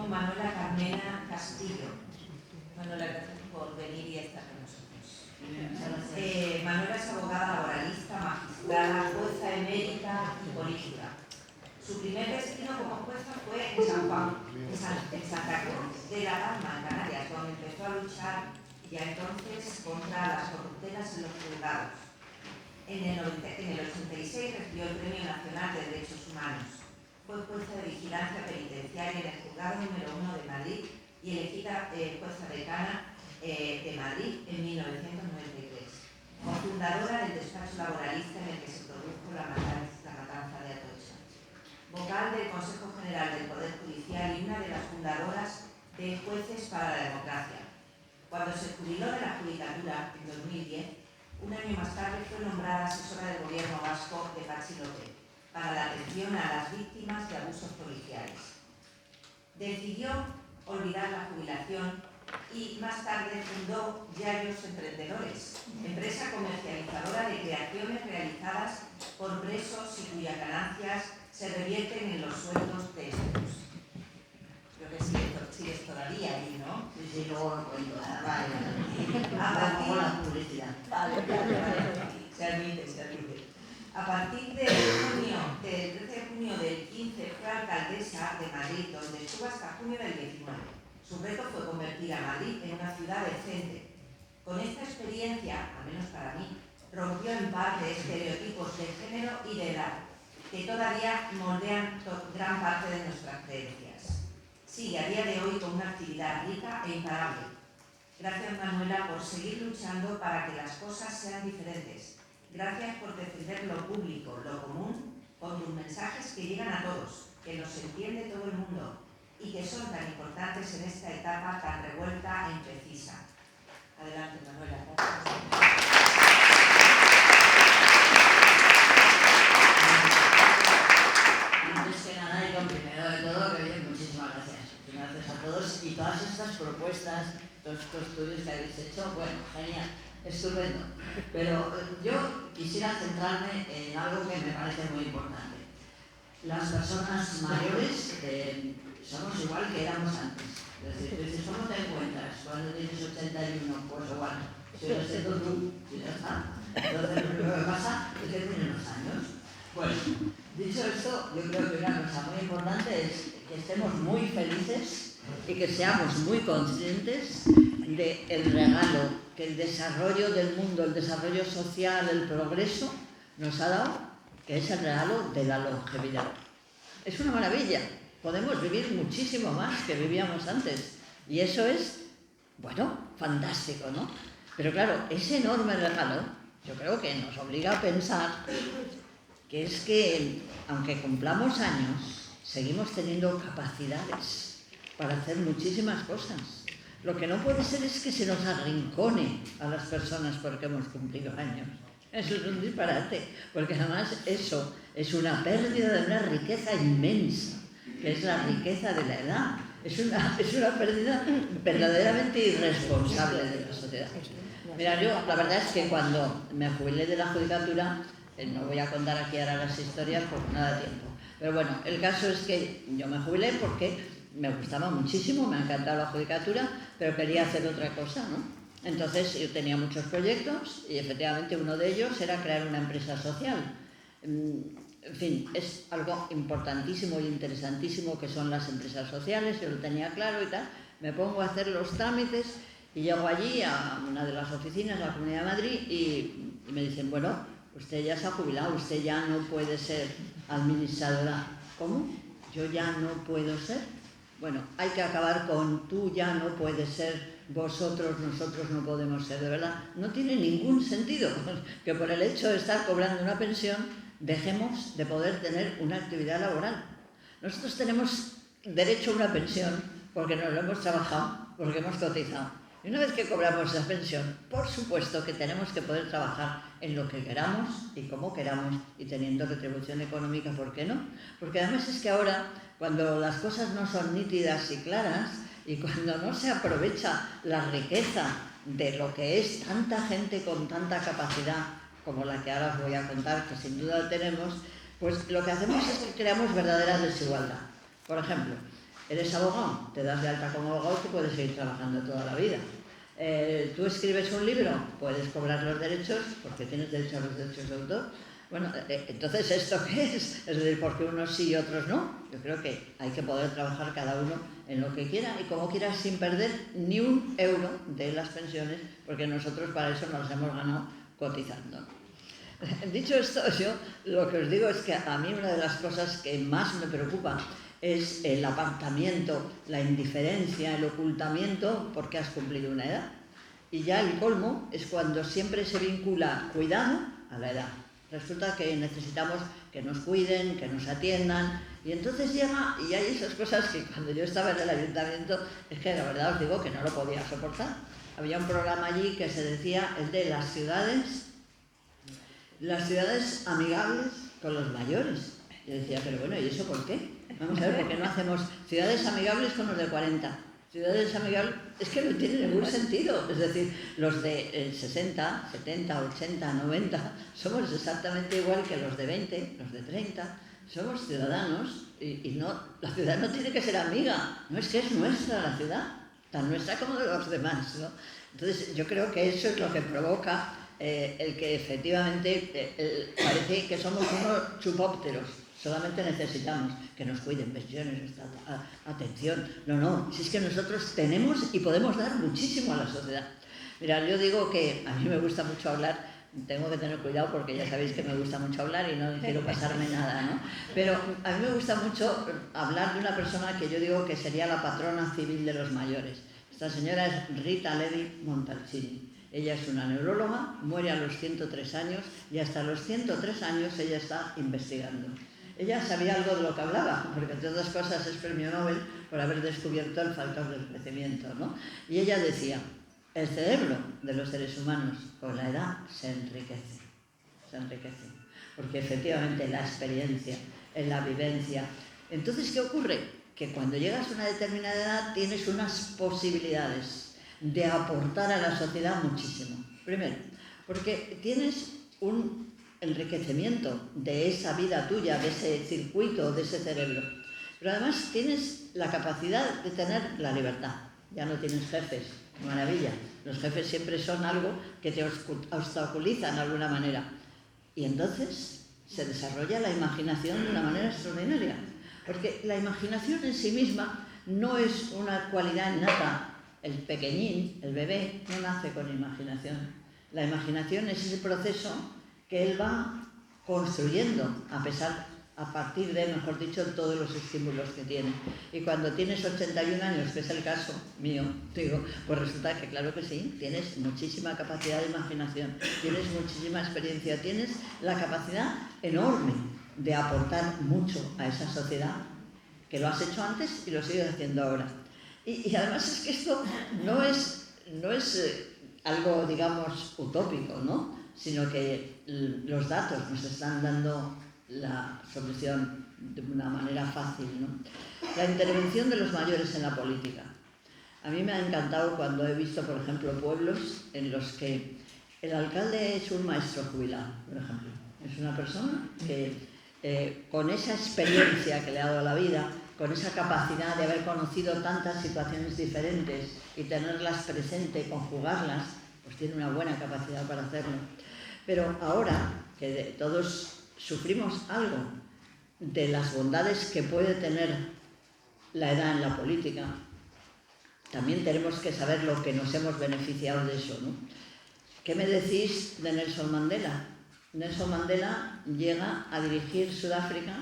con Manuela Carmena Castillo. Manuela, gracias por venir y estar con nosotros. Manuela es abogada laboralista, magistrada, jueza emérita y política. Su primer destino como jueza fue en San Juan, en Santa Cruz de la Palma, en Canarias, donde empezó a luchar ya entonces contra las corruptelas en los juzgados. En el 86 recibió el Premio Nacional de Derechos Humanos. Fue jueza de vigilancia penitenciaria en el Juzgado número 1 de Madrid y elegida jueza decana de Madrid en 1993. Cofundadora del despacho laboralista en el que se produjo la matanza de Atocha. Vocal del Consejo General del Poder Judicial y una de las fundadoras de Jueces para la Democracia. Cuando se jubiló de la judicatura en 2010, un año más tarde fue nombrada asesora del gobierno vasco de Patxi López para la atención a las víctimas de abusos policiales. Decidió olvidar la jubilación y más tarde fundó Diarios Emprendedores, empresa comercializadora de creaciones realizadas por presos y cuyas ganancias se revierten en los sueldos de estos. Creo que sigues todavía ahí, ¿no? Sí, luego lo cuento. Vale. La publicidad. Vale. Se admite. A partir del 13 de junio del 15 fue alcaldesa de Madrid, donde estuvo hasta junio del 19. Su reto fue convertir a Madrid en una ciudad decente. Con esta experiencia, al menos para mí, rompió en parte estereotipos de género y de edad, que todavía moldean gran parte de nuestras creencias. Sigue a día de hoy con una actividad rica e imparable. Gracias, Manuela, por seguir luchando para que las cosas sean diferentes. Gracias por defender lo público, lo común, con tus mensajes que llegan a todos, que nos entiende todo el mundo y que son tan importantes en esta etapa tan revuelta e imprecisa. Adelante, Manuela. Antes que nada y con primero de todo, que bien, muchísimas gracias. Gracias a todos y todas estas propuestas, todos estos estudios que habéis hecho, bueno, genial. Estupendo, pero yo quisiera centrarme en algo que me parece muy importante. Las personas mayores somos igual que éramos antes. Es decir, ¿cómo te encuentras cuando tienes 81? Pues igual, sigues siendo tú y ya está. Entonces lo que pasa es que tienes los años. Bueno, dicho esto, yo creo que una cosa muy importante es que estemos muy felices y que seamos muy conscientes del regalo que el desarrollo del mundo, el desarrollo social, el progreso nos ha dado, que es el regalo de la longevidad. Es una maravilla, podemos vivir muchísimo más que vivíamos antes y eso es, bueno, fantástico, ¿no? Pero claro, ese enorme regalo yo creo que nos obliga a pensar que es que, aunque cumplamos años, seguimos teniendo capacidades para hacer muchísimas cosas. Lo que no puede ser es que se nos arrincone a las personas porque hemos cumplido años. Eso es un disparate, porque además eso es una pérdida de una riqueza inmensa, que es la riqueza de la edad. Es una pérdida verdaderamente irresponsable de la sociedad. Mira, yo la verdad es que cuando me jubilé de la judicatura, no voy a contar aquí ahora las historias porque no da tiempo, pero bueno, el caso es que yo me jubilé porque me gustaba muchísimo, me ha encantado la judicatura, pero quería hacer otra cosa, ¿no? Entonces yo tenía muchos proyectos y efectivamente uno de ellos era crear una empresa social. En fin, es algo importantísimo e interesantísimo que son las empresas sociales, yo lo tenía claro y tal. Me pongo a hacer los trámites y llego allí a una de las oficinas de la Comunidad de Madrid y me dicen, bueno, usted ya se ha jubilado, usted ya no puede ser administradora. ¿Cómo? Yo ya no puedo ser. Bueno, hay que acabar con tú ya no puedes ser, vosotros, nosotros no podemos ser, de verdad. No tiene ningún sentido que por el hecho de estar cobrando una pensión dejemos de poder tener una actividad laboral. Nosotros tenemos derecho a una pensión porque nos lo hemos trabajado, porque hemos cotizado. Y una vez que cobramos esa pensión, por supuesto que tenemos que poder trabajar en lo que queramos y como queramos y teniendo retribución económica, ¿por qué no? Porque además es que ahora, cuando las cosas no son nítidas y claras y cuando no se aprovecha la riqueza de lo que es tanta gente con tanta capacidad como la que ahora os voy a contar, que sin duda tenemos, pues lo que hacemos es que creamos verdadera desigualdad. Por ejemplo, Eres abogado, te das de alta como abogado y puedes seguir trabajando toda la vida. Tú escribes un libro, puedes cobrar los derechos porque tienes derecho a los derechos de autor. Bueno, entonces, ¿esto qué es? Es decir, ¿por qué unos sí y otros no? Yo creo que hay que poder trabajar cada uno en lo que quiera y como quiera sin perder ni un euro de las pensiones, porque nosotros para eso nos hemos ganado cotizando. Dicho esto, yo lo que os digo es que a mí una de las cosas que más me preocupa es el apartamiento, la indiferencia, el ocultamiento porque has cumplido una edad. Y ya el colmo es cuando siempre se vincula cuidado a la edad. Resulta que necesitamos que nos cuiden, que nos atiendan, y entonces llega y hay esas cosas que cuando yo estaba en el ayuntamiento es que la verdad os digo que no lo podía soportar. Había un programa allí que se decía el de las ciudades amigables con los mayores. Yo decía, pero bueno, ¿y eso por qué? Vamos a ver, ¿por qué no hacemos ciudades amigables con los de 40? Ciudades amigables, es que no tiene ningún sentido. Es decir, los de 60, 70, 80, 90, somos exactamente igual que los de 20, los de 30. Somos ciudadanos y no, la ciudad no tiene que ser amiga. No, es que es nuestra la ciudad, tan nuestra como de los demás, ¿no? Entonces, yo creo que eso es lo que provoca el que efectivamente parece que somos unos chupópteros. Solamente necesitamos que nos cuiden pensiones, atención. No, si es que nosotros tenemos y podemos dar muchísimo a la sociedad. Mirad, yo digo que a mí me gusta mucho hablar, tengo que tener cuidado porque ya sabéis que me gusta mucho hablar y no quiero pasarme nada, ¿no? Pero a mí me gusta mucho hablar de una persona que yo digo que sería la patrona civil de los mayores. Esta señora es Rita Levi Montalcini. Ella es una neuróloga, muere a los 103 años y hasta los 103 años ella está investigando. Ella sabía algo de lo que hablaba, porque entre otras cosas es premio Nobel por haber descubierto el factor del crecimiento, ¿no? Y ella decía, el cerebro de los seres humanos con la edad se enriquece, porque efectivamente la experiencia, en la vivencia. Entonces, ¿qué ocurre? Que cuando llegas a una determinada edad tienes unas posibilidades de aportar a la sociedad muchísimo. Primero, porque tienes un enriquecimiento de esa vida tuya, de ese circuito, de ese cerebro. Pero además tienes la capacidad de tener la libertad. Ya no tienes jefes, maravilla. Los jefes siempre son algo que te obstaculizan de alguna manera. Y entonces se desarrolla la imaginación de una manera extraordinaria. Porque la imaginación en sí misma no es una cualidad innata. El pequeñín, el bebé, no nace con imaginación. La imaginación es ese proceso que él va construyendo a partir de, mejor dicho, todos los estímulos que tiene. Y cuando tienes 81 años, que es el caso mío, digo, pues resulta que claro que sí, tienes muchísima capacidad de imaginación, tienes muchísima experiencia, tienes la capacidad enorme de aportar mucho a esa sociedad, que lo has hecho antes y lo sigues haciendo ahora. Y además es que esto no es algo, digamos, utópico, ¿no? Sino que los datos nos están dando la solución de una manera fácil, ¿no? La intervención de los mayores en la política. A mí me ha encantado cuando he visto, por ejemplo, pueblos en los que el alcalde es un maestro jubilado, por ejemplo. Es una persona que con esa experiencia que le ha dado la vida, con esa capacidad de haber conocido tantas situaciones diferentes y tenerlas presente, conjugarlas, pues tiene una buena capacidad para hacerlo. Pero ahora que todos sufrimos algo de las bondades que puede tener la edad en la política, también tenemos que saber lo que nos hemos beneficiado de eso, ¿no? ¿Qué me decís de Nelson Mandela? Nelson Mandela llega a dirigir Sudáfrica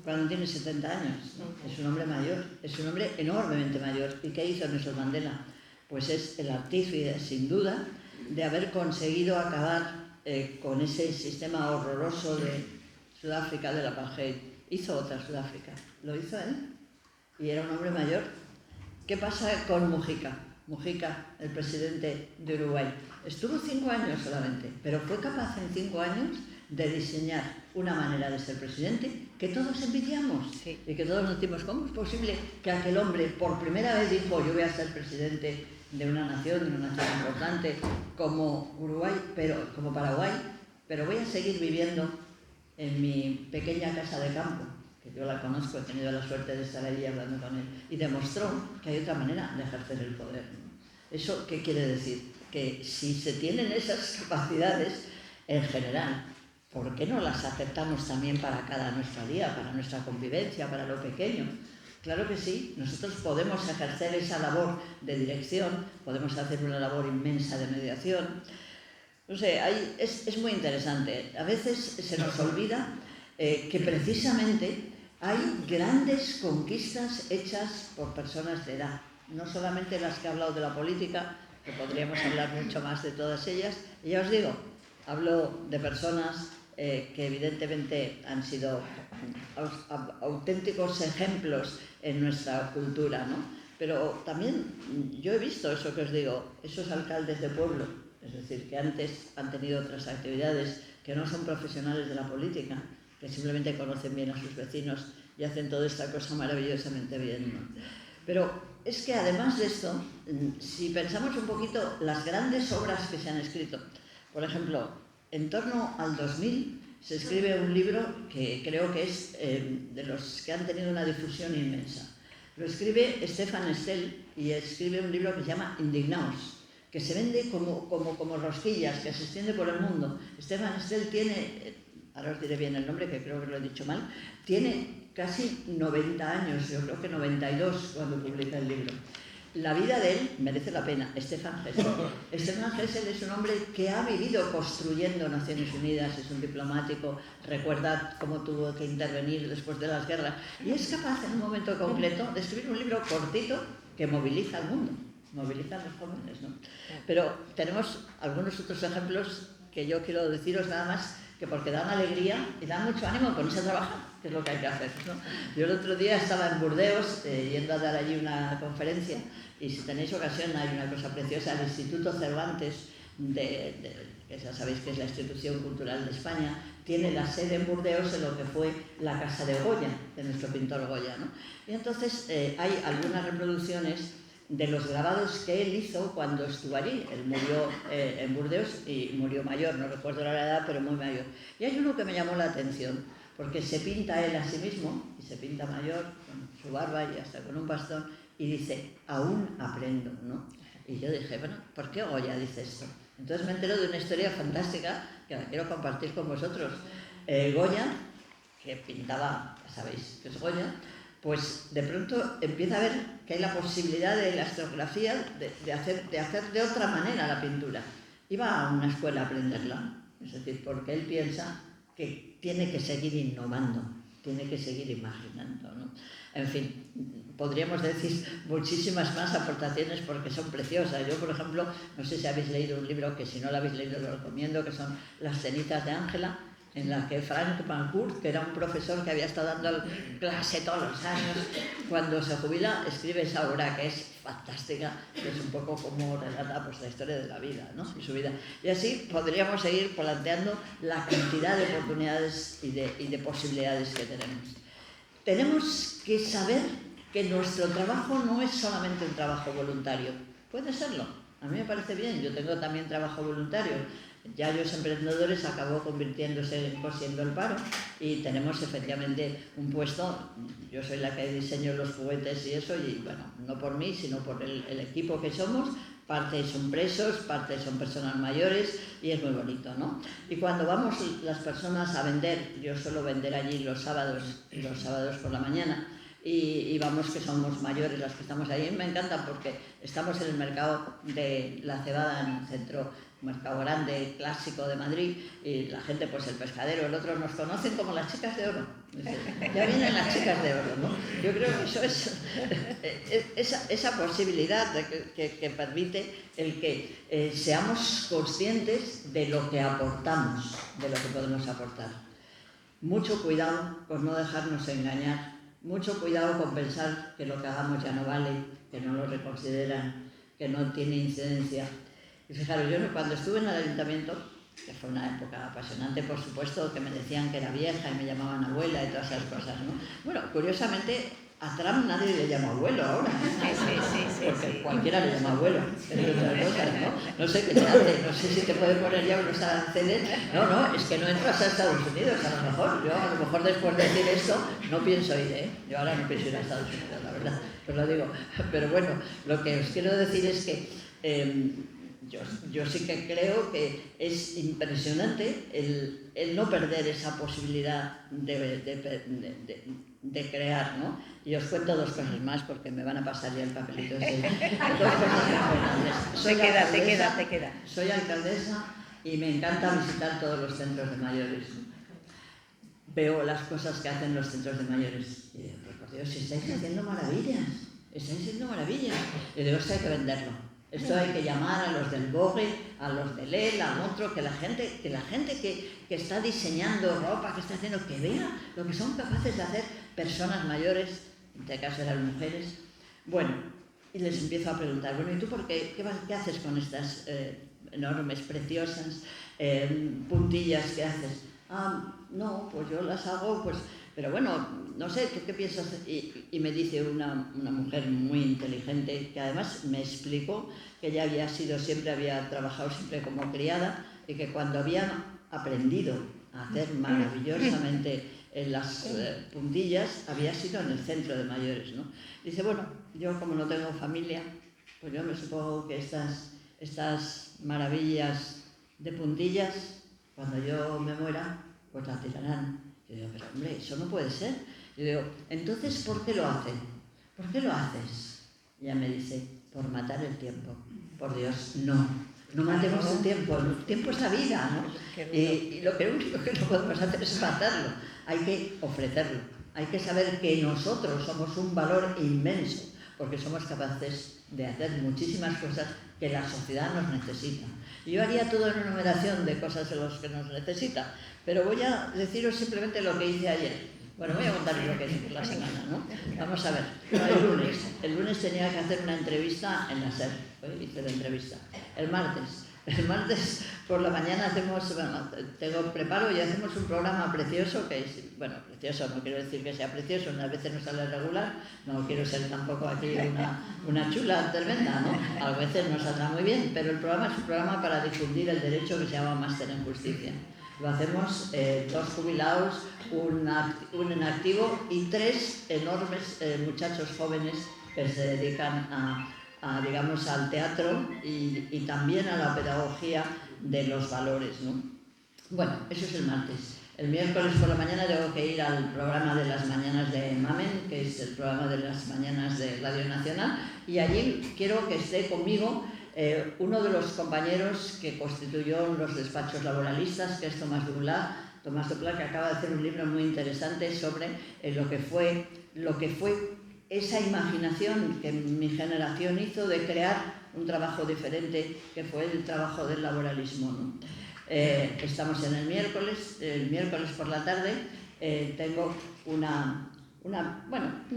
cuando tiene 70 años, ¿no? Es un hombre mayor, es un hombre enormemente mayor. ¿Y qué hizo Nelson Mandela? Pues es el artífice, sin duda, de haber conseguido acabar con ese sistema horroroso de Sudáfrica, del apartheid. Hizo otra Sudáfrica, lo hizo él, y era un hombre mayor. ¿Qué pasa con Mujica? Mujica, el presidente de Uruguay, estuvo 5 años solamente, pero fue capaz en 5 años de diseñar una manera de ser presidente que todos envidiamos, sí. Y que todos nos decimos, ¿cómo es posible que aquel hombre por primera vez dijo yo voy a ser presidente de una nación importante como Uruguay, como Paraguay, pero voy a seguir viviendo en mi pequeña casa de campo, que yo la conozco, he tenido la suerte de estar allí hablando con él, y demostró que hay otra manera de ejercer el poder, ¿no? ¿Eso qué quiere decir? Que si se tienen esas capacidades en general, ¿por qué no las aceptamos también para cada nuestra día, para nuestra convivencia, para lo pequeño? Claro que sí, nosotros podemos ejercer esa labor de dirección, podemos hacer una labor inmensa de mediación. No sé, es muy interesante. A veces se nos olvida que precisamente hay grandes conquistas hechas por personas de edad. No solamente las que he hablado de la política, que podríamos hablar mucho más de todas ellas. Y ya os digo, hablo de personas que evidentemente han sido auténticos ejemplos en nuestra cultura, ¿no? Pero también yo he visto eso que os digo, esos alcaldes de pueblo, es decir, que antes han tenido otras actividades, que no son profesionales de la política, que simplemente conocen bien a sus vecinos y hacen toda esta cosa maravillosamente bien, ¿no? Pero es que además de esto, si pensamos un poquito las grandes obras que se han escrito, por ejemplo, en torno al 2000 se escribe un libro que creo que es de los que han tenido una difusión inmensa. Lo escribe Stefan Stell y escribe un libro que se llama Indignaos, que se vende como rosquillas, que se extiende por el mundo. Stefan Stell tiene, ahora os diré bien el nombre, que creo que lo he dicho mal, tiene casi 90 años, yo creo que 92 cuando publica el libro. La vida de él merece la pena, Stefan Hessel. Stefan Hessel es un hombre que ha vivido construyendo Naciones Unidas, es un diplomático, recuerda cómo tuvo que intervenir después de las guerras, y es capaz en un momento concreto de escribir un libro cortito que moviliza al mundo, moviliza a los jóvenes, ¿no? Pero tenemos algunos otros ejemplos que yo quiero deciros nada más, que porque dan alegría y dan mucho ánimo ponerse a trabajar, que es lo que hay que hacer, ¿no? Yo el otro día estaba en Burdeos yendo a dar allí una conferencia, y si tenéis ocasión hay una cosa preciosa, el Instituto Cervantes, que ya sabéis que es la institución cultural de España, tiene la sede en Burdeos en lo que fue la casa de Goya, de nuestro pintor Goya, ¿no? Y entonces hay algunas reproducciones de los grabados que él hizo cuando estuvo allí. Él murió en Burdeos y murió mayor, no recuerdo la edad, pero muy mayor. Y hay uno que me llamó la atención, porque se pinta él a sí mismo, y se pinta mayor, con su barba y hasta con un bastón, y dice, aún aprendo, ¿no? Y yo dije, bueno, ¿por qué Goya dice esto? Entonces me entero de una historia fantástica que la quiero compartir con vosotros. Goya, que pintaba, ya sabéis que es Goya, pues de pronto empieza a ver que hay la posibilidad de la estrografía, de hacer de otra manera la pintura. Iba a una escuela a aprenderla, es decir, porque él piensa que tiene que seguir innovando, tiene que seguir imaginando, ¿no? En fin, podríamos decir muchísimas más aportaciones porque son preciosas. Yo, por ejemplo, no sé si habéis leído un libro que si no lo habéis leído lo recomiendo, que son Las cenizas de Ángela, en la que Frank Pankhurst, que era un profesor que había estado dando clase todos los años, cuando se jubila escribe esa obra que es fantástica, que es un poco como relata pues, la historia de la vida, ¿no? Y su vida. Y así podríamos seguir planteando la cantidad de oportunidades y de posibilidades que tenemos. Tenemos que saber que nuestro trabajo no es solamente un trabajo voluntario. Puede serlo, a mí me parece bien, yo tengo también trabajo voluntario. Yayos Emprendedores acabó convirtiéndose en Cosiendo el Paro y tenemos efectivamente un puesto, yo soy la que diseño los juguetes y eso, y bueno, no por mí, sino por el equipo que somos, parte son presos, parte son personas mayores y es muy bonito, ¿no? Y cuando vamos las personas a vender, yo suelo vender allí los sábados por la mañana, y vamos que somos mayores las que estamos ahí, me encanta porque estamos en el mercado de la cebada en el centro, mercado grande, clásico de Madrid, y la gente, pues el pescadero, el otro, nos conocen como las chicas de oro. Ya vienen las chicas de oro, ¿no? Yo creo que eso es esa posibilidad que permite el que seamos conscientes de lo que aportamos, de lo que podemos aportar. Mucho cuidado con no dejarnos engañar, mucho cuidado con pensar que lo que hagamos ya no vale, que no lo reconsideran, que no tiene incidencia. Y fijaros, yo cuando estuve en el ayuntamiento, que fue una época apasionante, por supuesto, que me decían que era vieja y me llamaban abuela y todas esas cosas, ¿no? Bueno, curiosamente, A Trump nadie le llama abuelo ahora. Sí, porque cualquiera le llama abuelo. Entre otras cosas, ¿no? No sé qué te hace, no sé si te puede poner ya unos aranceles. No, es que no entras a Estados Unidos, a lo mejor. Yo, a lo mejor después de decir esto, no pienso ir, ¿eh? Yo ahora no pienso ir a Estados Unidos, la verdad, os lo digo. Pero bueno, lo que os quiero decir es que yo sí que creo que es impresionante el no perder esa posibilidad de crear, ¿no? Y os cuento dos cosas más porque me van a pasar ya el papelito. Dos cosas importantes. Te queda. Soy alcaldesa y me encanta visitar todos los centros de mayores. Veo las cosas que hacen los centros de mayores y digo, pues por Dios, si estáis haciendo maravillas, y digo, esto hay que venderlo. Esto hay que llamar a los del Vogue, a los del EL, al otro, que la gente que está diseñando ropa, que está haciendo, que vea lo que son capaces de hacer personas mayores, en este caso eran mujeres. Bueno, y les empiezo a preguntar, bueno, ¿y tú por qué haces con estas enormes, preciosas puntillas que haces? No, pues yo las hago, pues, pero bueno, no sé, ¿tú qué piensas? Y me dice una mujer muy inteligente, que además me explicó que ella había trabajado siempre como criada y que cuando había aprendido a hacer maravillosamente las puntillas, había sido en el centro de mayores, ¿no? Dice, bueno, yo como no tengo familia, pues yo me supongo que estas maravillas de puntillas, cuando yo me muera, pues las tirarán. Yo digo, pero hombre, eso no puede ser. Yo digo, entonces, ¿por qué lo hacen? ¿Por qué lo haces? Y ella me dice, por matar el tiempo. Por Dios, no matemos el tiempo es la vida, ¿no? Y lo único que no podemos hacer es matarlo, hay que ofrecerlo, hay que saber que nosotros somos un valor inmenso, porque somos capaces de hacer muchísimas cosas que la sociedad nos necesita. Y yo haría toda una enumeración de cosas de los que nos necesita, pero voy a deciros simplemente lo que hice ayer. Bueno, voy a contaros lo que hice por la semana, ¿no? Vamos a ver, el lunes tenía que hacer una entrevista en la SER, hice la entrevista. El martes por la mañana preparo y hacemos un programa precioso, que es, bueno, precioso, no quiero decir que sea precioso, unas veces no sale regular, no quiero ser tampoco aquí una chula tremenda, ¿no? A veces no saldrá muy bien, pero el programa es un programa para difundir el derecho que se llama Máster en Justicia. Lo hacemos 2 jubilados, un en activo y 3 enormes muchachos jóvenes que se dedican digamos, al teatro y también a la pedagogía de los valores, ¿no? Bueno, eso es el martes. El miércoles por la mañana tengo que ir al programa de las mañanas de Mamen, que es el programa de las mañanas de Radio Nacional, y allí quiero que esté conmigo uno de los compañeros que constituyó los despachos laboralistas, que es Tomás Duplat, que acaba de hacer un libro muy interesante sobre lo que fue esa imaginación que mi generación hizo de crear un trabajo diferente, que fue el trabajo del laboralismo, ¿no? Estamos en el miércoles por la tarde tengo un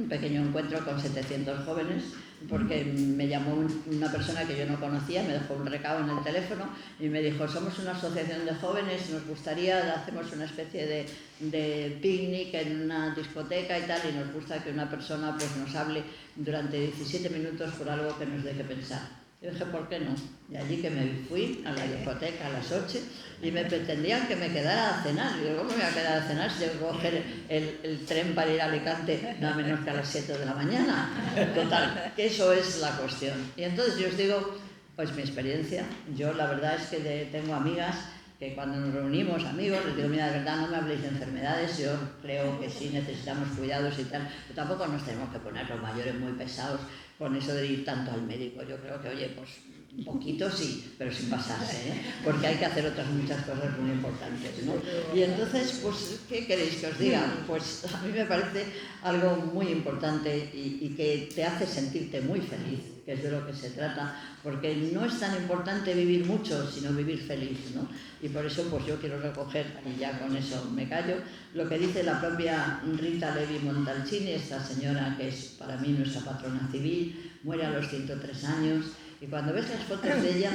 pequeño encuentro con 700 jóvenes, porque me llamó una persona que yo no conocía, me dejó un recado en el teléfono y me dijo, somos una asociación de jóvenes, nos gustaría, hacemos una especie de picnic en una discoteca y tal, y nos gusta que una persona pues nos hable durante 17 minutos por algo que nos dé que pensar. Yo dije, ¿por qué no? Y allí que me fui a la discoteca a las 8 y me pretendían que me quedara a cenar. Y digo, ¿cómo me voy a quedar a cenar si tengo que coger el tren para ir a Alicante nada menos que a las 7 de la mañana? Total, que eso es la cuestión. Y entonces yo os digo, pues mi experiencia, yo la verdad es que tengo amigas que cuando nos reunimos, amigos, les digo, mira, de verdad no me habléis de enfermedades, yo creo que sí necesitamos cuidados y tal, pero tampoco nos tenemos que poner los mayores muy pesados con eso de ir tanto al médico. Yo creo que, oye, pues un poquito sí, pero sin pasarse, ¿eh? Porque hay que hacer otras muchas cosas muy importantes, ¿no? Y entonces, pues, ¿qué queréis que os diga? Pues a mí me parece algo muy importante y que te hace sentirte muy feliz, que es de lo que se trata, porque no es tan importante vivir mucho, sino vivir feliz, ¿no? Y por eso pues yo quiero recoger, y ya con eso me callo, lo que dice la propia Rita Levi Montalcini, esta señora que es para mí nuestra patrona civil, muere a los 103 años, y cuando ves las fotos de ella,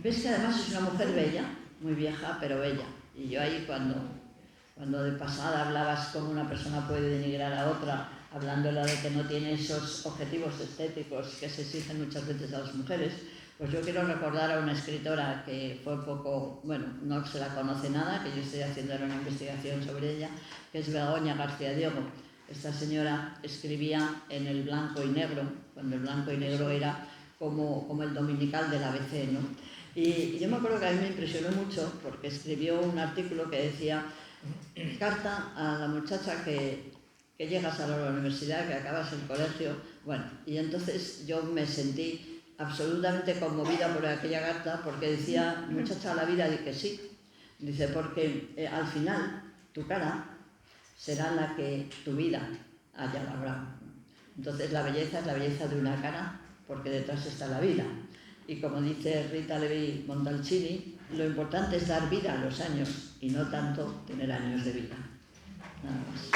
ves que además es una mujer bella, muy vieja, pero bella. Y yo ahí cuando de pasada hablabas cómo una persona puede denigrar a otra hablándola de que no tiene esos objetivos estéticos que se exigen muchas veces a las mujeres, pues yo quiero recordar a una escritora que fue poco, bueno, no se la conoce nada, que yo estoy haciendo ahora una investigación sobre ella, que es Begoña García Diego. Esta señora escribía en el blanco y negro, cuando el blanco y negro era como el dominical del ABC, ¿no? Y yo me acuerdo que a mí me impresionó mucho porque escribió un artículo que decía: carta a la muchacha que llegas a la universidad, que acabas el colegio. Bueno, y entonces yo me sentí absolutamente conmovida por aquella carta, porque decía: muchacha, a la vida, di que sí. Dice, porque al final tu cara será la que tu vida haya labrado. Entonces la belleza es la belleza de una cara, porque detrás está la vida. Y como dice Rita Levi Montalcini, lo importante es dar vida a los años y no tanto tener años de vida. Nada más.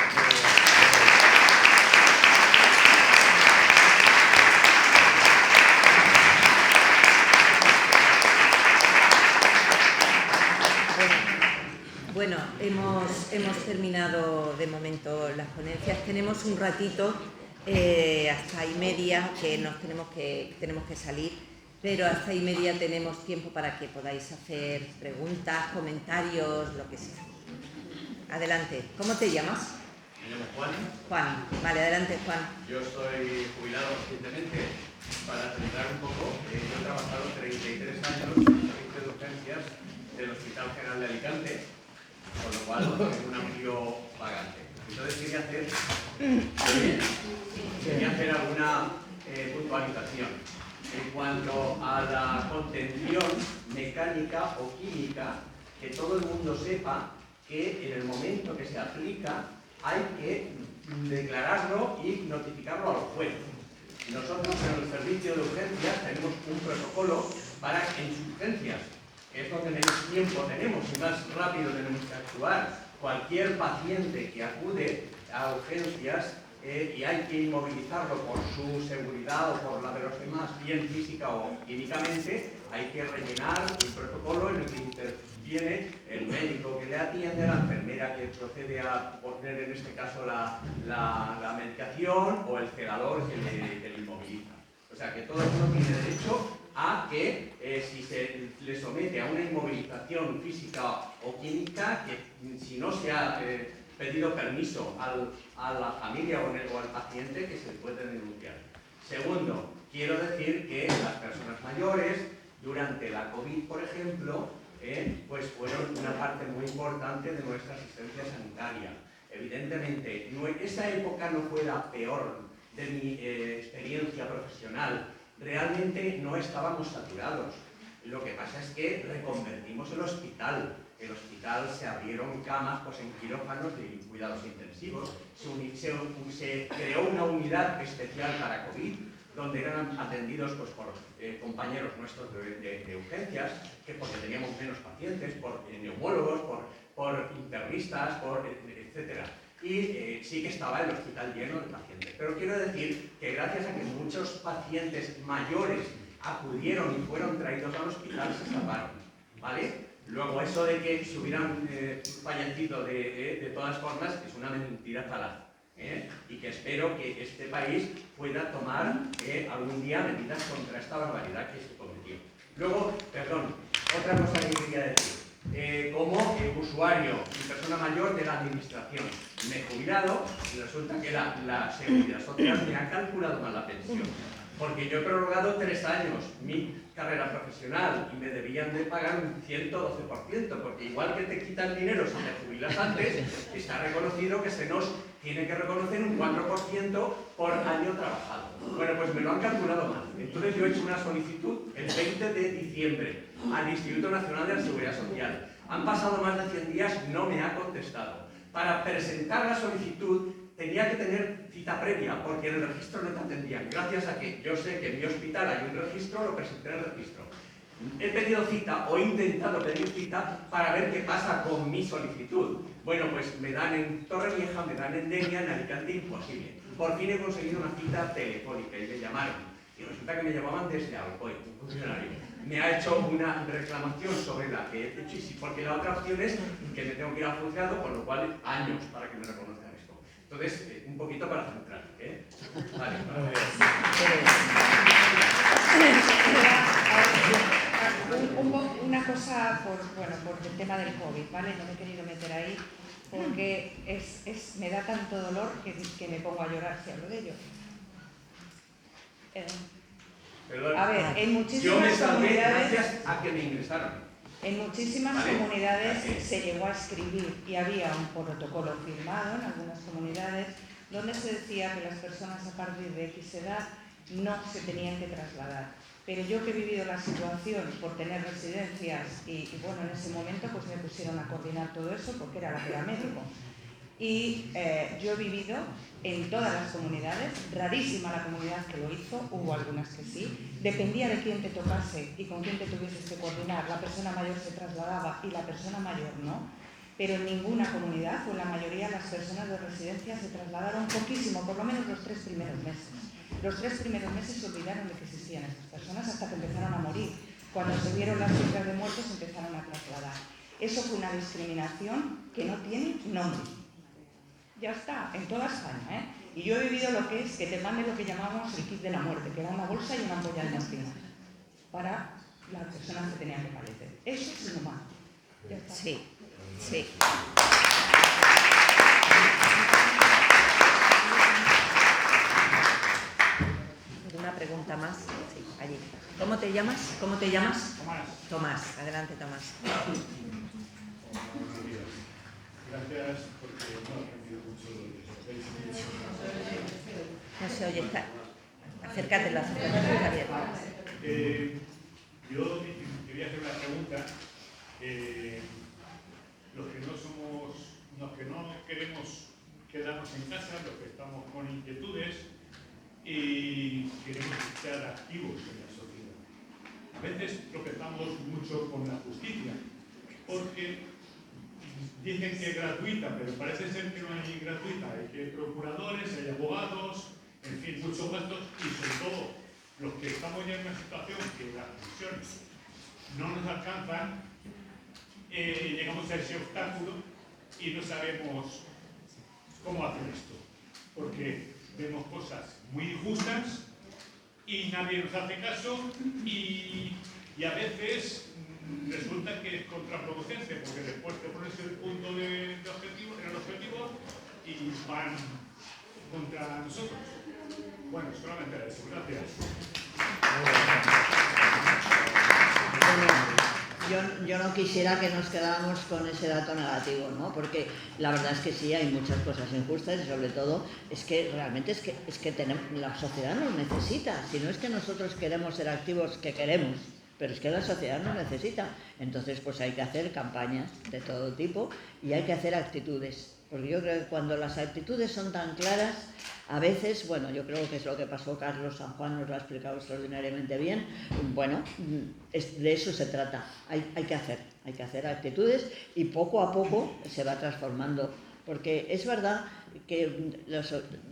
Bueno, hemos terminado de momento las ponencias. Tenemos un ratito hasta y media que tenemos que salir, pero hasta y media tenemos tiempo para que podáis hacer preguntas, comentarios, lo que sea. Adelante. ¿Cómo te llamas? Me llamo Juan. Juan. Vale, adelante, Juan. Yo estoy jubilado recientemente. Para centrar un poco, yo he trabajado 33 años en el servicio de urgencias del Hospital General de Alicante, con lo cual tengo un amplio bagaje. Entonces quería hacer alguna puntualización en cuanto a la contención mecánica o química, que todo el mundo sepa que en el momento que se aplica hay que declararlo y notificarlo al juez. Nosotros en el servicio de urgencias tenemos un protocolo para en urgencias, que es donde menos tiempo tenemos y más rápido tenemos que actuar. Cualquier paciente que acude a urgencias y hay que inmovilizarlo por su seguridad o por la de los demás, bien física o químicamente, hay que rellenar un protocolo en el que interviene el médico que le atiende, la enfermera que procede a poner en este caso la medicación o el celador que le inmoviliza. O sea que todo el mundo tiene derecho a que si se le somete a una inmovilización física o química, que si no se ha pedido permiso a la familia o al paciente, que se puede denunciar. Segundo, quiero decir que las personas mayores, durante la COVID, por ejemplo, pues fueron una parte muy importante de nuestra asistencia sanitaria. Evidentemente, esa época no fue la peor de mi experiencia profesional. Realmente no estábamos saturados. Lo que pasa es que reconvertimos el hospital. El hospital se abrieron camas pues, en quirófanos de cuidados intensivos. Se creó una unidad especial para COVID, donde eran atendidos pues, por compañeros nuestros de urgencias, que porque teníamos menos pacientes, por neumólogos, por internistas, etc. Y sí que estaba el hospital lleno de pacientes. Pero quiero decir que gracias a que muchos pacientes mayores acudieron y fueron traídos al hospital, se salvaron, ¿vale? Luego, eso de que se hubieran fallecido de todas formas es una mentira falaz. Y que espero que este país pueda tomar algún día medidas contra esta barbaridad que se cometió. Luego, perdón, otra cosa que quería decir. Como usuario y persona mayor de la administración, me he jubilado y resulta que la Seguridad Social me ha calculado mal la pensión. Porque yo he prorrogado 3 años mi carrera profesional y me debían de pagar un 112%, porque igual que te quitan dinero si te jubilas antes, está reconocido que se nos tiene que reconocer un 4% por año trabajado. Bueno, pues me lo han calculado mal. Entonces yo he hecho una solicitud el 20 de diciembre al Instituto Nacional de la Seguridad Social. Han pasado más de 100 días, no me ha contestado. Para presentar la solicitud tenía que tener cita previa, porque en el registro no te atendían. Gracias a que yo sé que en mi hospital hay un registro, lo presenté en el registro. He pedido cita o he intentado pedir cita para ver qué pasa con mi solicitud. Bueno, pues me dan en Torrevieja, me dan en Denia, en Alicante, imposible. Por fin he conseguido una cita telefónica y me llamaron. Y resulta que me llamaban desde Alcoy, un funcionario. Me ha hecho una reclamación sobre la que he hecho, y sí, porque la otra opción es que me tengo que ir al juzgado, con lo cual años para que me reconozcan esto. Entonces, un poquito para centrar, ¿eh? Vale, Una cosa por el tema del COVID, ¿vale? No me he querido meter ahí porque me da tanto dolor que me pongo a llorar si hablo de ello. Perdón, A ver, en yo me muchísimas salvé comunidades, gracias a que me ingresaron. en muchísimas Vale. comunidades se llegó a escribir y había un protocolo firmado en algunas comunidades donde se decía que las personas a partir de X edad no se tenían que trasladar. Pero yo que he vivido la situación por tener residencias y bueno, en ese momento pues me pusieron a coordinar todo eso porque era la que era médico. Y yo he vivido en todas las comunidades, rarísima la comunidad que lo hizo, hubo algunas que sí, dependía de quién te tocase y con quién te tuvieses que coordinar, la persona mayor se trasladaba y la persona mayor no, pero en ninguna comunidad o en la mayoría las personas de residencia se trasladaron poquísimo, por lo menos los 3 primeros meses. Los 3 primeros meses se olvidaron de que existían estas personas hasta que empezaron a morir. Cuando se vieron las cifras de muertos empezaron a trasladar. Eso fue una discriminación que no tiene nombre. Ya está, en toda España, ¿eh? Y yo he vivido lo que es que te manden lo que llamamos el kit de la muerte, que era una bolsa y una ampolla de morfina para las personas que tenían que fallecer. Eso es inhumano. Ya está. Sí, sí. ¿Una pregunta más? Sí, allí. ¿Cómo te llamas? ¿Cómo te llamas? Tomás. Tomás, adelante Tomás. Buenos días. Gracias porque no he aprendido mucho de lo que habéis dicho. No se oye, está. Acércate, Javier. Yo quería hacer una pregunta. Los que no queremos quedarnos en casa, los que estamos con inquietudes y queremos estar activos en la sociedad. A veces tropezamos mucho con la justicia, porque dicen que es gratuita, pero parece ser que no hay gratuita. Hay que procuradores, hay abogados, en fin, muchos gastos y sobre todo los que estamos ya en una situación que las pensiones no nos alcanzan, llegamos a ese obstáculo y no sabemos cómo hacer esto, porque vemos cosas muy injustas y nadie nos hace caso y a veces resulta que es contraproducente, porque después te pones el punto de objetivo, en el objetivo y van contra nosotros. Bueno, solamente eso. Gracias. Yo no quisiera que nos quedáramos con ese dato negativo, ¿no? Porque la verdad es que sí, hay muchas cosas injustas y sobre todo es que realmente es que tenemos, la sociedad nos necesita. Si no es que nosotros queremos ser activos, que queremos, pero es que la sociedad nos necesita. Entonces pues hay que hacer campañas de todo tipo y hay que hacer actitudes. Porque yo creo que cuando las actitudes son tan claras, a veces, bueno, yo creo que es lo que pasó, Carlos San Juan nos lo ha explicado extraordinariamente bien, bueno, de eso se trata, hay que hacer actitudes y poco a poco se va transformando, porque es verdad que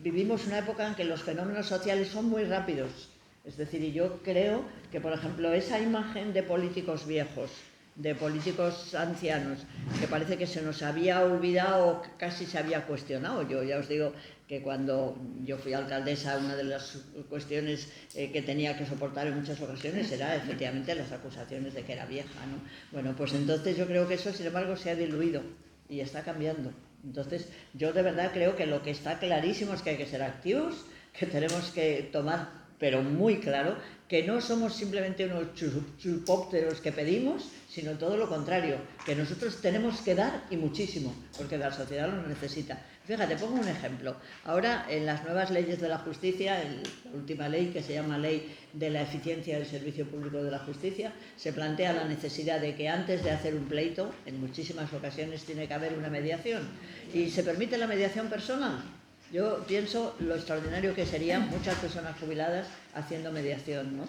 vivimos una época en que los fenómenos sociales son muy rápidos, es decir, y yo creo que, por ejemplo, esa imagen de políticos viejos, de políticos ancianos, que parece que se nos había olvidado o casi se había cuestionado. Yo ya os digo que cuando yo fui alcaldesa, una de las cuestiones que tenía que soportar en muchas ocasiones era efectivamente las acusaciones de que era vieja, ¿no? Bueno, pues entonces yo creo que eso, sin embargo, se ha diluido y está cambiando. Entonces yo de verdad creo que lo que está clarísimo es que hay que ser activos, que tenemos que tomar, pero muy claro, que no somos simplemente unos chupópteros que pedimos, sino todo lo contrario, que nosotros tenemos que dar y muchísimo, porque la sociedad lo necesita. Fíjate, pongo un ejemplo. Ahora, en las nuevas leyes de la justicia, la última ley, que se llama Ley de la Eficiencia del Servicio Público de la Justicia, se plantea la necesidad de que antes de hacer un pleito, en muchísimas ocasiones tiene que haber una mediación, y se permite la mediación personal. Yo pienso lo extraordinario que serían muchas personas jubiladas haciendo mediación, ¿no?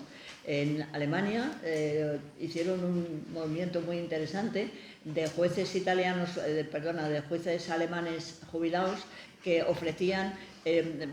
En Alemania hicieron un movimiento muy interesante de jueces de jueces alemanes jubilados que ofrecían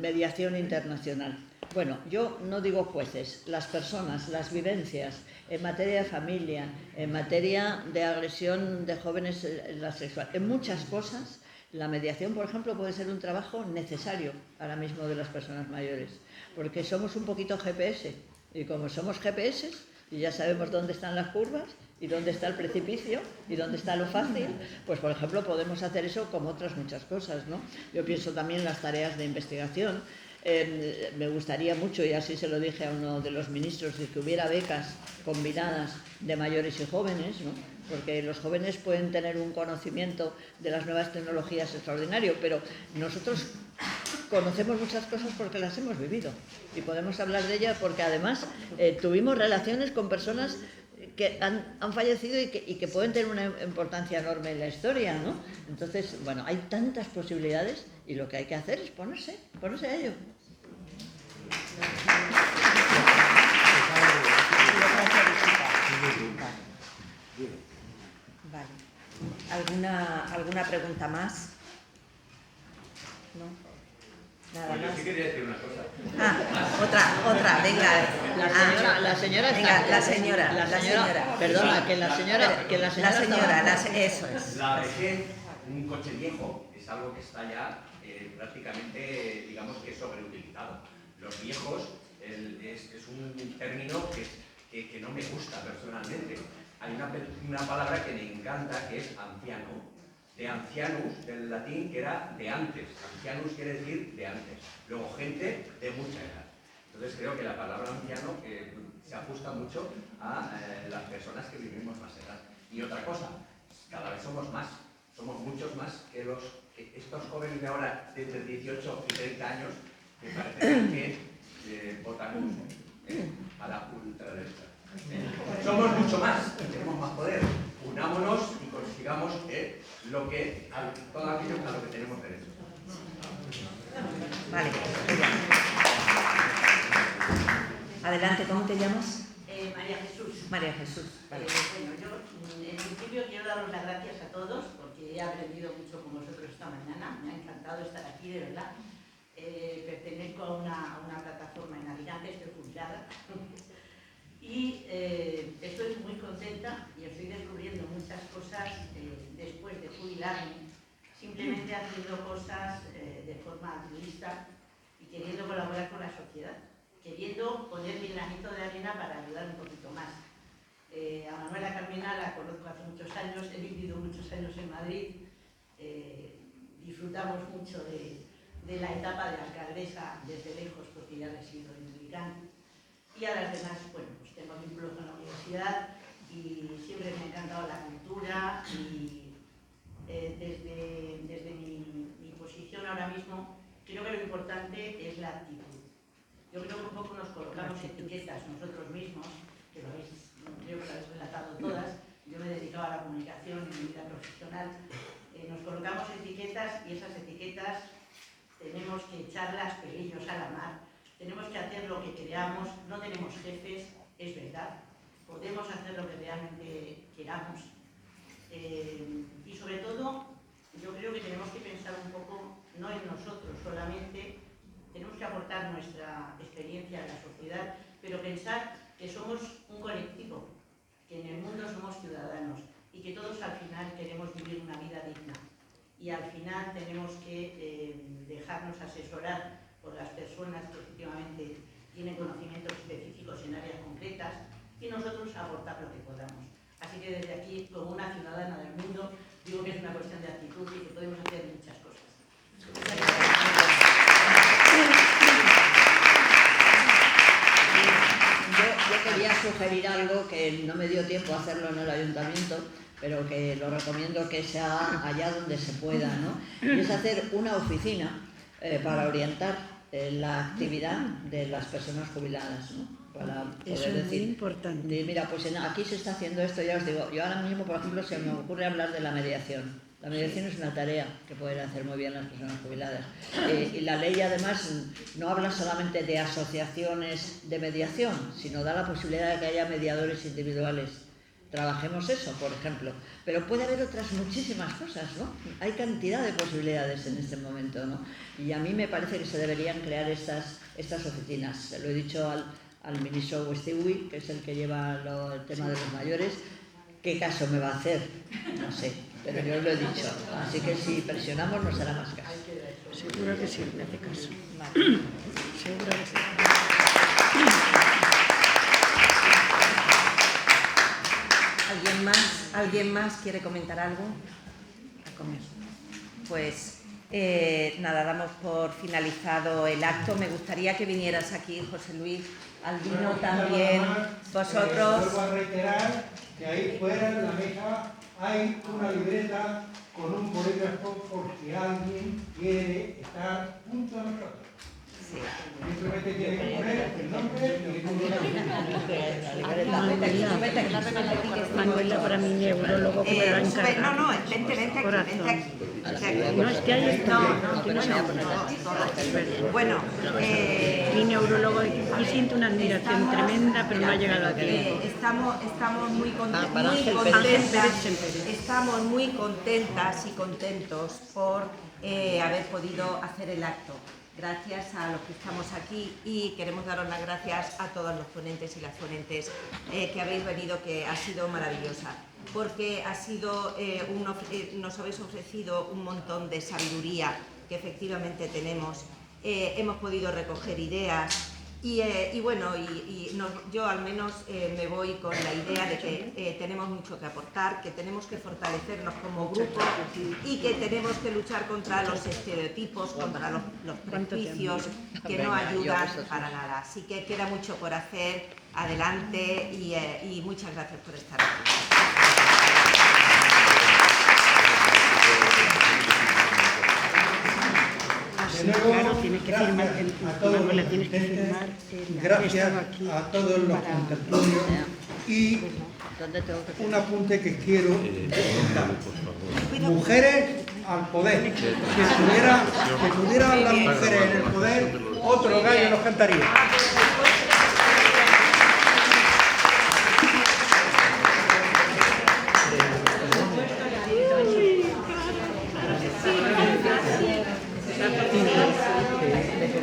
mediación internacional. Bueno, yo no digo jueces, las personas, las vivencias en materia de familia, en materia de agresión de jóvenes en la sexual, en muchas cosas. La mediación, por ejemplo, puede ser un trabajo necesario ahora mismo de las personas mayores, porque somos un poquito GPS, y como somos GPS, y ya sabemos dónde están las curvas, y dónde está el precipicio, y dónde está lo fácil, pues por ejemplo podemos hacer eso como otras muchas cosas, ¿no? Yo pienso también en las tareas de investigación. Me gustaría mucho, y así se lo dije a uno de los ministros, de que hubiera becas combinadas de mayores y jóvenes, ¿no? Porque los jóvenes pueden tener un conocimiento de las nuevas tecnologías extraordinario, pero nosotros conocemos muchas cosas porque las hemos vivido y podemos hablar de ellas porque además tuvimos relaciones con personas que han fallecido y que pueden tener una importancia enorme en la historia, ¿no? Entonces, bueno, hay tantas posibilidades y lo que hay que hacer es ponerse a ello. Vale. ¿Alguna pregunta más? ¿No? Nada Pues yo más. sí quería decir una cosa. Otra, venga. La señora venga, está. la señora. Perdona, que la señora. Eso es. La vejez, un coche viejo, es algo que está ya prácticamente, digamos que sobreutilizado. Los viejos es un término que no me gusta personalmente. Hay una palabra que me encanta que es anciano. De ancianus, del latín, que era de antes. Ancianus quiere decir de antes. Luego, gente de mucha edad. Entonces, creo que la palabra anciano se ajusta mucho a las personas que vivimos más edad. Y otra cosa, cada vez somos más. Somos muchos más que estos jóvenes de ahora, de entre 18 y 30 años, que parece que votan a la ultraderecha. Somos mucho más, tenemos más poder. Unámonos y consigamos todo aquello a lo que tenemos derecho. Vale. Adelante, ¿cómo te llamas? María Jesús. María Jesús. Vale. Bueno, yo en principio quiero daros las gracias a todos porque he aprendido mucho con vosotros esta mañana. Me ha encantado estar aquí, de verdad. Pertenezco a una plataforma en Alicante, estoy jubilada. Y estoy muy contenta y estoy descubriendo muchas cosas después de jubilarme, simplemente haciendo cosas de forma altruista y queriendo colaborar con la sociedad, queriendo poner mi granito de arena para ayudar un poquito más. A Manuela Carmena la conozco hace muchos años, he vivido muchos años en Madrid, disfrutamos mucho de la etapa de alcaldesa desde lejos porque ya resido en Alicante. Y a las demás, bueno, pues tengo vínculos con la universidad y siempre me ha encantado la cultura y desde mi posición ahora mismo creo que lo importante es la actitud. Yo creo que un poco nos colocamos etiquetas nosotros mismos, que lo habéis, creo que lo habéis relatado todas, yo me he dedicado a la comunicación en mi vida profesional, nos colocamos etiquetas y esas etiquetas tenemos que echarlas pelillos a la mar. Tenemos que hacer lo que creamos, no tenemos jefes, es verdad. Podemos hacer lo que realmente queramos. Y sobre todo, yo creo que tenemos que pensar un poco, no en nosotros solamente, tenemos que aportar nuestra experiencia a la sociedad, pero pensar que somos un colectivo, que en el mundo somos ciudadanos y que todos al final queremos vivir una vida digna. Y al final tenemos que dejarnos asesorar por las personas que efectivamente tienen conocimientos específicos en áreas concretas y nosotros aportar lo que podamos. Así que desde aquí, como una ciudadana del mundo, digo que es una cuestión de actitud y que podemos hacer muchas cosas. Yo quería sugerir algo que no me dio tiempo a hacerlo en el ayuntamiento, pero que lo recomiendo que se haga allá donde se pueda, ¿no? Y es hacer una oficina para orientar la actividad de las personas jubiladas, ¿no? Para poder eso es decir, muy importante. mira, pues aquí se está haciendo esto, ya os digo, yo ahora mismo, por ejemplo, se me ocurre hablar de la mediación. La mediación es una tarea que pueden hacer muy bien las personas jubiladas. Y la ley, además, no habla solamente de asociaciones de mediación, sino da la posibilidad de que haya mediadores individuales. Trabajemos eso, por ejemplo. Pero puede haber otras muchísimas cosas, ¿no? Hay cantidad de posibilidades en este momento, ¿no? Y a mí me parece que se deberían crear estas oficinas. Se lo he dicho al ministro Westiwi, que es el que lleva el tema de los mayores. ¿Qué caso me va a hacer? No sé. pero yo os lo he dicho. Así que si presionamos nos hará más caso. Seguro que sí, me hace caso. Vale. Seguro que sí. ¿Alguien más quiere comentar algo? Pues nada, damos por finalizado el acto. Me gustaría que vinieras aquí, José Luis, Albino también, vosotros. Vuelvo a reiterar que ahí fuera en la mesa hay una libreta con un bolígrafo por si alguien quiere estar junto a nosotros. Sí. Simplemente tiene que poner el nombre y el número de Manuela, para mi neurólogo que me va a encargar. No, vente aquí. No, es que ahí está. Bueno, Mi neurólogo aquí siente una admiración tremenda, pero no ha llegado aquí. estamos muy contentas. Estamos muy contentas y contentos por haber podido hacer el acto. Gracias a los que estamos aquí y queremos daros las gracias a todos los ponentes y las ponentes que habéis venido, que ha sido maravillosa, porque ha sido nos habéis ofrecido un montón de sabiduría que efectivamente tenemos. Hemos podido recoger ideas y bueno, yo al menos me voy con la idea de que tenemos mucho que aportar, que tenemos que fortalecernos como grupo y que tenemos que luchar contra los estereotipos, contra los prejuicios que no ayudan para nada. Así que queda mucho por hacer, adelante y muchas gracias por estar aquí. Claro, tienes que firmar, Manuela, tienes que firmar. Gracias a todos los contertulios y un apunte que quiero contar. Mujeres al poder. Si estuvieran las mujeres en el poder, otro gallo nos cantaría.